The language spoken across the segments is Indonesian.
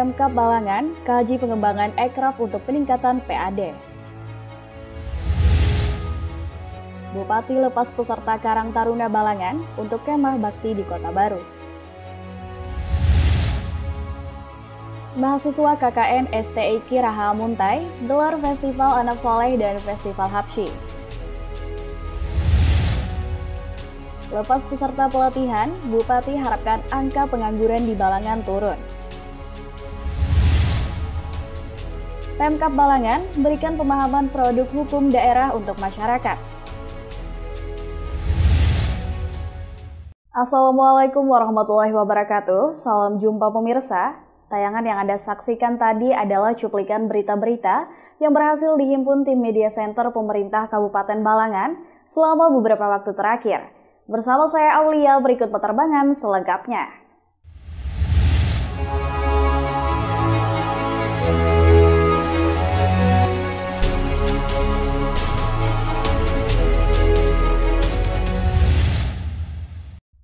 Pemkab Balangan kaji pengembangan ekraf untuk peningkatan PAD. Bupati lepas peserta Karang Taruna Balangan untuk kemah bakti di Kota Baru. Mahasiswa KKN STIK Raha Muntai gelar Festival Anak Soleh dan Festival Habsyi. Lepas peserta pelatihan, Bupati harapkan angka pengangguran di Balangan turun. Pemkab Balangan berikan pemahaman produk hukum daerah untuk masyarakat. Assalamualaikum warahmatullahi wabarakatuh. Salam jumpa pemirsa. Tayangan yang Anda saksikan tadi adalah cuplikan berita-berita yang berhasil dihimpun tim Media Center Pemerintah Kabupaten Balangan selama beberapa waktu terakhir. Bersama saya Aulia, berikut penerbangan selengkapnya.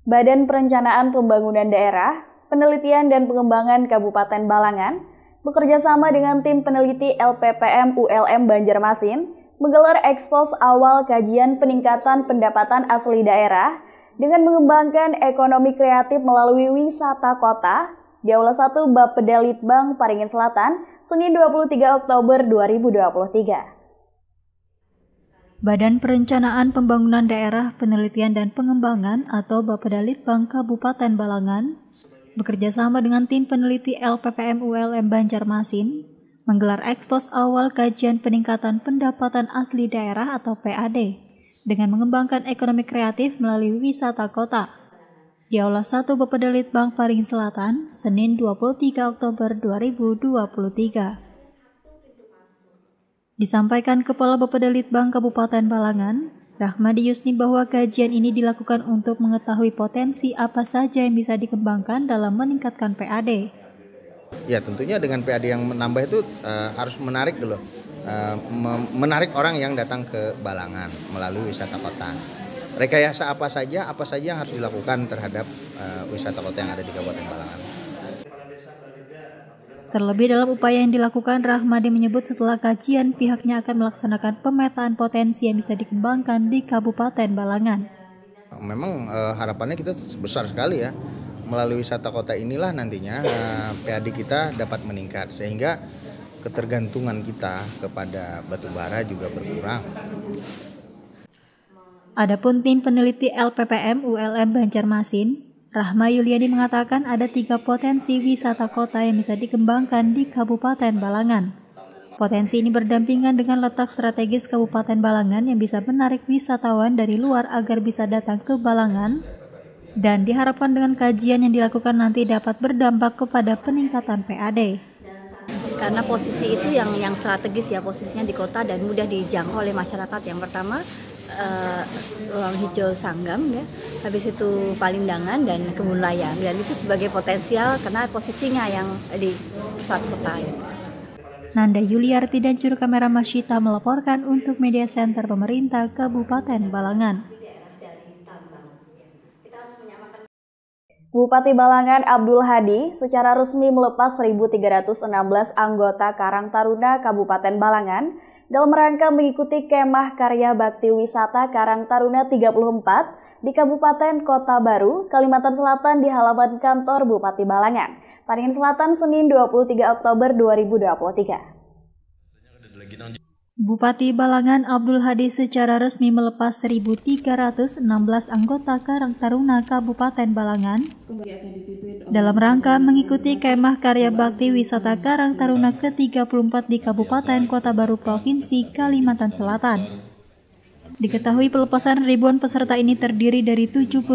Badan Perencanaan Pembangunan Daerah, Penelitian dan Pengembangan Kabupaten Balangan bekerjasama dengan tim peneliti LPPM ULM Banjarmasin menggelar ekspos awal kajian peningkatan pendapatan asli daerah dengan mengembangkan ekonomi kreatif melalui wisata kota di Aula 1 Bapeda Litbang, Paringin Selatan, Senin 23 Oktober 2023. Badan Perencanaan Pembangunan Daerah, Penelitian dan Pengembangan atau Bapeda Litbang Kabupaten Balangan bekerjasama dengan tim peneliti LPPM ULM Banjarmasin menggelar ekspos awal kajian peningkatan pendapatan asli daerah atau PAD dengan mengembangkan ekonomi kreatif melalui wisata kota di Aula 1 Bapeda Litbang Paringin Selatan, Senin 23 Oktober 2023. Disampaikan Kepala Bapeda Litbang Kabupaten Balangan, Rahmadi Yusni, bahwa kajian ini dilakukan untuk mengetahui potensi apa saja yang bisa dikembangkan dalam meningkatkan PAD. Ya, tentunya dengan PAD yang menambah itu harus menarik dulu, menarik orang yang datang ke Balangan melalui wisata kota. Rekayasa apa saja yang harus dilakukan terhadap wisata kota yang ada di Kabupaten Balangan. Terlebih dalam upaya yang dilakukan, Rahmadi menyebut setelah kajian pihaknya akan melaksanakan pemetaan potensi yang bisa dikembangkan di Kabupaten Balangan. Memang harapannya kita besar sekali ya, melalui wisata kota inilah nantinya PAD kita dapat meningkat sehingga ketergantungan kita kepada batu bara juga berkurang. Adapun tim peneliti LPPM ULM Banjarmasin, Rahma Yuliani, mengatakan ada 3 potensi wisata kota yang bisa dikembangkan di Kabupaten Balangan. Potensi ini berdampingan dengan letak strategis Kabupaten Balangan yang bisa menarik wisatawan dari luar agar bisa datang ke Balangan, dan diharapkan dengan kajian yang dilakukan nanti dapat berdampak kepada peningkatan PAD. Karena posisi itu yang strategis ya, posisinya di kota dan mudah dijangkau oleh masyarakat. Yang pertama ruang hijau Sanggam ya, habis itu Palindangan dan Kebun Layang, dan itu sebagai potensial karena posisinya yang di pusat kota ya. Nanda Yuliarti dan juru kamera Masyita melaporkan untuk Media Center Pemerintah Kabupaten Balangan. Bupati Balangan Abdul Hadi secara resmi melepas 1.316 anggota Karang Taruna Kabupaten Balangan dalam rangka mengikuti kemah karya bakti wisata Karang Taruna 34 di Kabupaten Kota Baru, Kalimantan Selatan di halaman kantor Bupati Balangan, Paringin Selatan, Senin 23 Oktober 2023. Bupati Balangan Abdul Hadi secara resmi melepas 1.316 anggota Karang Taruna Kabupaten Balangan dalam rangka mengikuti kemah karya bakti wisata Karang Taruna ke-34 di Kabupaten Kota Baru, Provinsi Kalimantan Selatan. Diketahui pelepasan ribuan peserta ini terdiri dari 78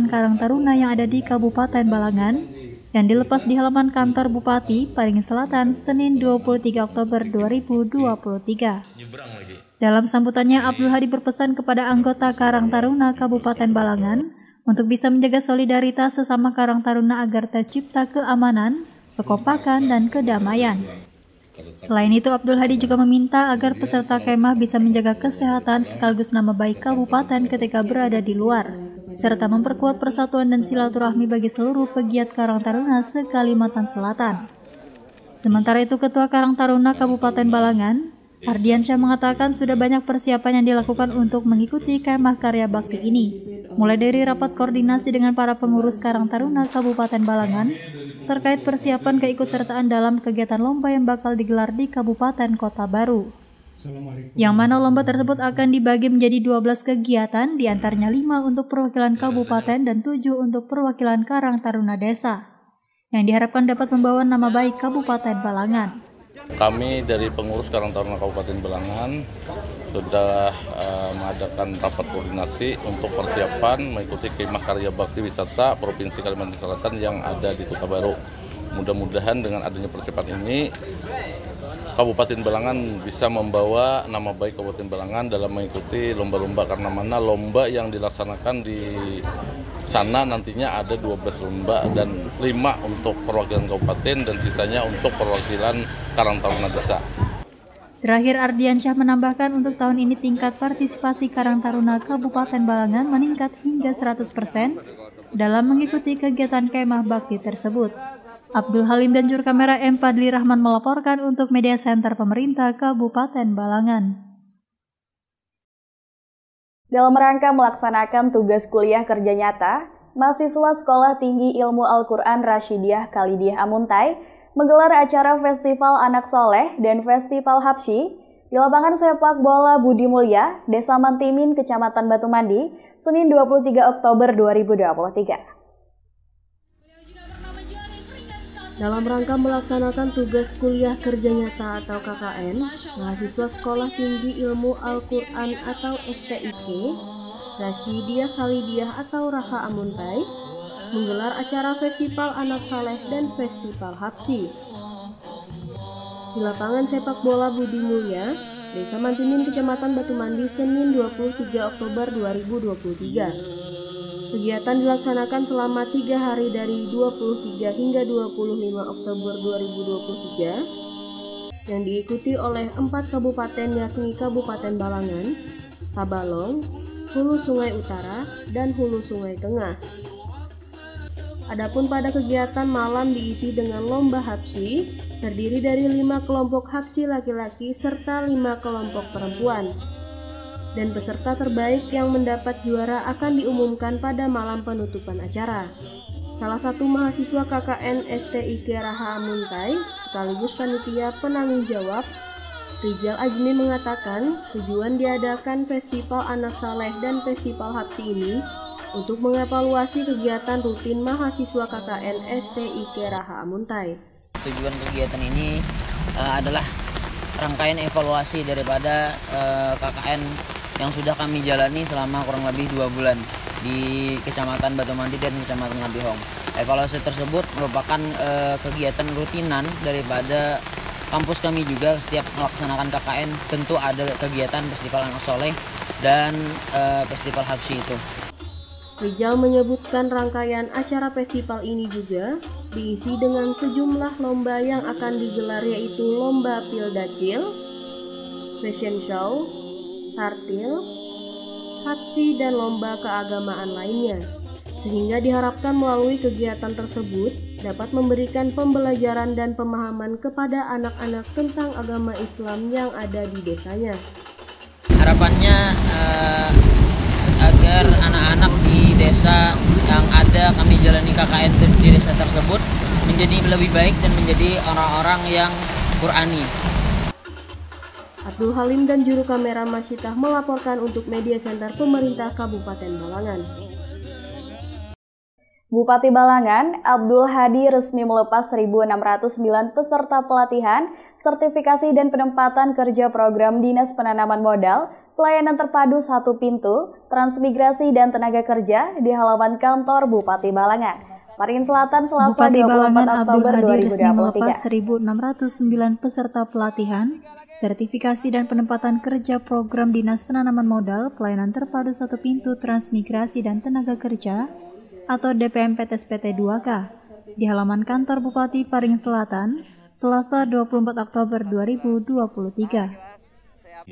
Karang Taruna yang ada di Kabupaten Balangan yang dilepas di halaman kantor Bupati Paringin Selatan, Senin 23 Oktober 2023. Dalam sambutannya, Abdul Hadi berpesan kepada anggota Karang Taruna Kabupaten Balangan untuk bisa menjaga solidaritas sesama Karang Taruna agar tercipta keamanan, kekompakan, dan kedamaian. Selain itu, Abdul Hadi juga meminta agar peserta kemah bisa menjaga kesehatan sekaligus nama baik kabupaten ketika berada di luar, serta memperkuat persatuan dan silaturahmi bagi seluruh pegiat Karang Taruna se-Kalimantan Selatan. Sementara itu, Ketua Karang Taruna Kabupaten Balangan, Ardiansyah mengatakan sudah banyak persiapan yang dilakukan untuk mengikuti kemah karya bakti ini. Mulai dari rapat koordinasi dengan para pengurus Karang Taruna Kabupaten Balangan terkait persiapan keikutsertaan dalam kegiatan lomba yang bakal digelar di Kabupaten Kota Baru. Yang mana lomba tersebut akan dibagi menjadi 12 kegiatan, diantaranya 5 untuk perwakilan kabupaten dan 7 untuk perwakilan Karang Taruna Desa, yang diharapkan dapat membawa nama baik Kabupaten Balangan. Kami dari pengurus Karang Taruna Kabupaten Balangan sudah mengadakan rapat koordinasi untuk persiapan mengikuti kemah karya bakti wisata Provinsi Kalimantan Selatan yang ada di Kota Baru. Mudah-mudahan dengan adanya persiapan ini, Kabupaten Balangan bisa membawa nama baik Kabupaten Balangan dalam mengikuti lomba-lomba, karena mana lomba yang dilaksanakan di sana nantinya ada 12 lomba dan 5 untuk perwakilan kabupaten dan sisanya untuk perwakilan Karang Taruna Desa. Terakhir, Ardiansyah menambahkan untuk tahun ini tingkat partisipasi Karang Taruna Kabupaten Balangan meningkat hingga 100% dalam mengikuti kegiatan kemah bakti tersebut. Abdul Halim dan juru kamera M. Fadli Rahman melaporkan untuk Media Center Pemerintah Kabupaten Balangan. Dalam rangka melaksanakan tugas kuliah kerja nyata, mahasiswa Sekolah Tinggi Ilmu Al-Quran Rasyidiyah Khalidiyah Amuntai menggelar acara Festival Anak Soleh dan Festival Habsyi di lapangan sepak bola Budi Mulya, Desa Mantimin, Kecamatan Batu Mandi, Senin 23 Oktober 2023. Dalam rangka melaksanakan tugas kuliah kerja nyata atau KKN, mahasiswa Sekolah Tinggi Ilmu Al-Quran atau STIQ, Rasyidiyah Khalidiyah atau Raha Amuntai, menggelar acara Festival Anak Saleh dan Festival Habsyi di lapangan sepak bola Budi Mulya, Desa Mantimin, Kecamatan Batu Mandi, Senin 23 Oktober 2023. Kegiatan dilaksanakan selama 3 hari dari 23 hingga 25 Oktober 2023 yang diikuti oleh 4 kabupaten yakni Kabupaten Balangan, Tabalong, Hulu Sungai Utara, dan Hulu Sungai Tengah. Adapun pada kegiatan malam diisi dengan lomba habsyi, terdiri dari 5 kelompok habsyi laki-laki serta 5 kelompok perempuan. Dan peserta terbaik yang mendapat juara akan diumumkan pada malam penutupan acara. Salah satu mahasiswa KKN STIQ Raha Amuntai sekaligus panitia penanggung jawab, Rizal Ajmi mengatakan tujuan diadakan Festival Anak Saleh dan Festival Habsyi ini untuk mengevaluasi kegiatan rutin mahasiswa KKN STIQ Raha Amuntai. Tujuan kegiatan ini adalah rangkaian evaluasi daripada KKN yang sudah kami jalani selama kurang lebih 2 bulan di Kecamatan Batu Mandi dan Kecamatan Ngabihong. Evaluasi tersebut merupakan kegiatan rutinan daripada kampus kami juga. Setiap melaksanakan KKN tentu ada kegiatan Festival Anak Soleh dan Festival Habsyi itu. Rizal menyebutkan rangkaian acara festival ini juga diisi dengan sejumlah lomba yang akan digelar, yaitu lomba Pildacil, fashion show, tartil, habsyi, dan lomba keagamaan lainnya, sehingga diharapkan melalui kegiatan tersebut dapat memberikan pembelajaran dan pemahaman kepada anak-anak tentang agama Islam yang ada di desanya. Harapannya agar anak-anak di desa yang ada kami jalani KKN di desa tersebut menjadi lebih baik dan menjadi orang-orang yang Qurani. Abdul Halim dan juru kamera Masyitah melaporkan untuk Media Center Pemerintah Kabupaten Balangan. Bupati Balangan, Abdul Hadi resmi melepas 1.609 peserta pelatihan, sertifikasi dan penempatan kerja program Dinas Penanaman Modal, Pelayanan Terpadu Satu Pintu, Transmigrasi dan Tenaga Kerja di halaman kantor Bupati Balangan. Maringin Selatan, Selasa Bupati 24 Balangan Oktober Abdul Hadi resmi melepas 2023. 1.609 peserta pelatihan, sertifikasi dan penempatan kerja program Dinas Penanaman Modal, Pelayanan Terpadu Satu Pintu, Transmigrasi dan Tenaga Kerja atau DPMPTSPT 2K di halaman kantor Bupati Maringin Selatan, Selasa 24 Oktober 2023.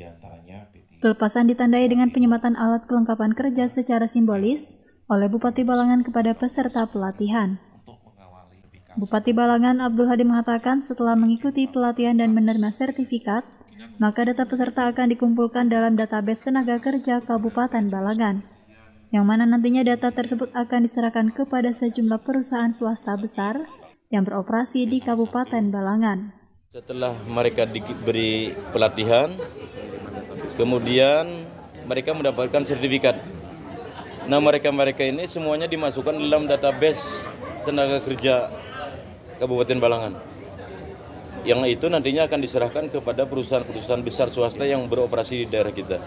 Pelepasan ditandai dengan penyematan alat kelengkapan kerja secara simbolis oleh Bupati Balangan kepada peserta pelatihan. Bupati Balangan Abdul Hadi mengatakan setelah mengikuti pelatihan dan menerima sertifikat, maka data peserta akan dikumpulkan dalam database tenaga kerja Kabupaten Balangan, yang mana nantinya data tersebut akan diserahkan kepada sejumlah perusahaan swasta besar yang beroperasi di Kabupaten Balangan. Setelah mereka diberi pelatihan, kemudian mereka mendapatkan sertifikat. Nah, mereka ini semuanya dimasukkan dalam database tenaga kerja Kabupaten Balangan. Yang itu nantinya akan diserahkan kepada perusahaan-perusahaan besar swasta yang beroperasi di daerah kita.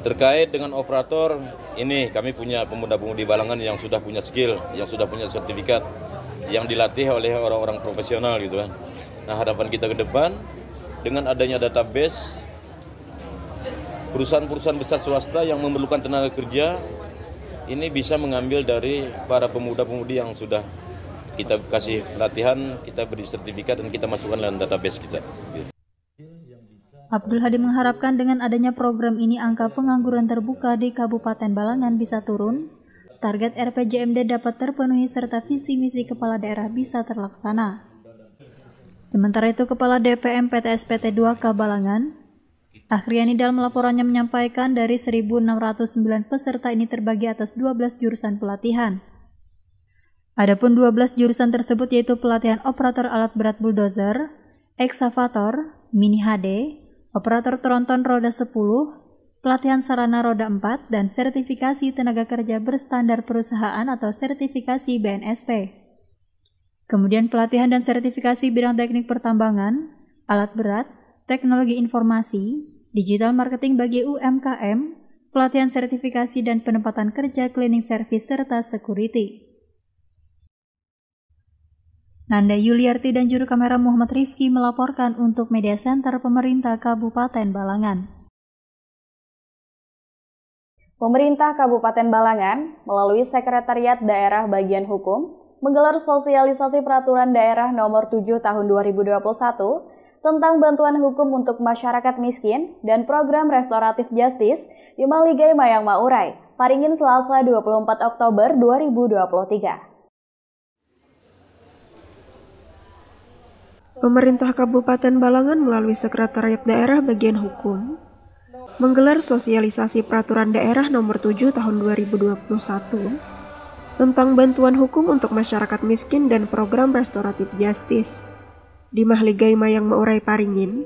Terkait dengan operator, ini kami punya pemuda-pemudi Balangan yang sudah punya skill, yang sudah punya sertifikat, yang dilatih oleh orang-orang profesional gitu kan. Nah, harapan kita ke depan dengan adanya database perusahaan-perusahaan besar swasta yang memerlukan tenaga kerja ini bisa mengambil dari para pemuda-pemudi yang sudah kita kasih latihan, kita beri sertifikat dan kita masukkan dalam database kita. Abdul Hadi mengharapkan dengan adanya program ini angka pengangguran terbuka di Kabupaten Balangan bisa turun, target RPJMD dapat terpenuhi serta visi misi kepala daerah bisa terlaksana. Sementara itu Kepala DPM PTSPT 2K Balangan, Akhriani dalam laporannya menyampaikan dari 1.609 peserta ini terbagi atas 12 jurusan pelatihan. Adapun 12 jurusan tersebut yaitu pelatihan operator alat berat bulldozer, eksavator, mini HD, operator tronton roda 10, pelatihan sarana roda 4, dan sertifikasi tenaga kerja berstandar perusahaan atau sertifikasi BNSP. Kemudian pelatihan dan sertifikasi bidang teknik pertambangan, alat berat, teknologi informasi, digital marketing bagi UMKM, pelatihan sertifikasi dan penempatan kerja cleaning service serta security. Nanda Yuliarti dan juru kamera Muhammad Rifki melaporkan untuk Media Center Pemerintah Kabupaten Balangan. Pemerintah Kabupaten Balangan melalui Sekretariat Daerah Bagian Hukum menggelar sosialisasi Peraturan Daerah Nomor 7 Tahun 2021 tentang bantuan hukum untuk masyarakat miskin dan program restoratif justice di Mahligai Mayang Maurai, Paringin Selasa 24 Oktober 2023. Pemerintah Kabupaten Balangan melalui Sekretariat Daerah Bagian Hukum menggelar sosialisasi Peraturan Daerah Nomor 7 Tahun 2021 tentang bantuan hukum untuk masyarakat miskin dan program restoratif justice di Mahligai Mayang Maurai Paringin,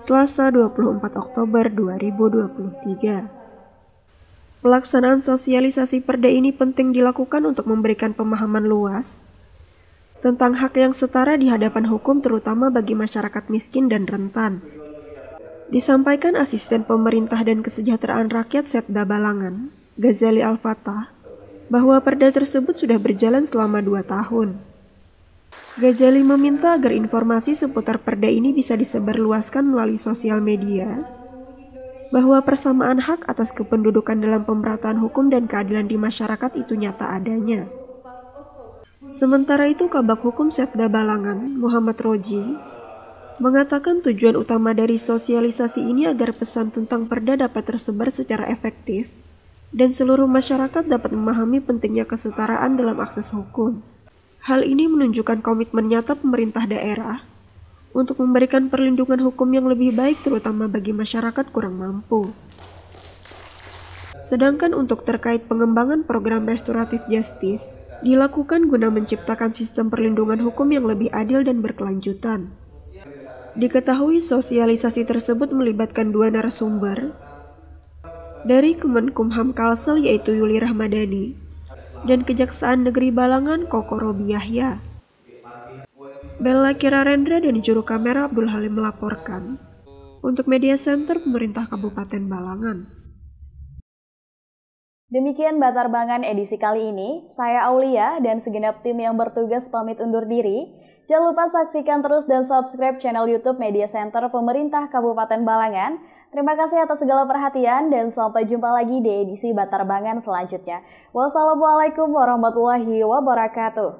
Selasa 24 Oktober 2023. Pelaksanaan sosialisasi Perda ini penting dilakukan untuk memberikan pemahaman luas tentang hak yang setara di hadapan hukum terutama bagi masyarakat miskin dan rentan. Disampaikan Asisten Pemerintah dan Kesejahteraan Rakyat Setda Balangan, Ghazali Al-Fatah, bahwa perda tersebut sudah berjalan selama 2 tahun. Ghazali meminta agar informasi seputar perda ini bisa disebarluaskan melalui sosial media, bahwa persamaan hak atas kependudukan dalam pemerataan hukum dan keadilan di masyarakat itu nyata adanya. Sementara itu, Kabag Hukum Setda Balangan, Muhammad Roji, mengatakan tujuan utama dari sosialisasi ini agar pesan tentang perda dapat tersebar secara efektif dan seluruh masyarakat dapat memahami pentingnya kesetaraan dalam akses hukum. Hal ini menunjukkan komitmen nyata pemerintah daerah untuk memberikan perlindungan hukum yang lebih baik terutama bagi masyarakat kurang mampu. Sedangkan untuk terkait pengembangan program restoratif justice, dilakukan guna menciptakan sistem perlindungan hukum yang lebih adil dan berkelanjutan. Diketahui sosialisasi tersebut melibatkan 2 narasumber dari Kemenkumham Kalsel yaitu Yuli Rahmadani dan Kejaksaan Negeri Balangan Koko Robi Yahya. Bella Kirarendra dan juru kamera Abdul Halim melaporkan untuk Media Center Pemerintah Kabupaten Balangan. Demikian Batarbangan edisi kali ini. Saya Aulia dan segenap tim yang bertugas pamit undur diri. Jangan lupa saksikan terus dan subscribe channel YouTube Media Center Pemerintah Kabupaten Balangan. Terima kasih atas segala perhatian dan sampai jumpa lagi di edisi Batarbangan selanjutnya. Wassalamualaikum warahmatullahi wabarakatuh.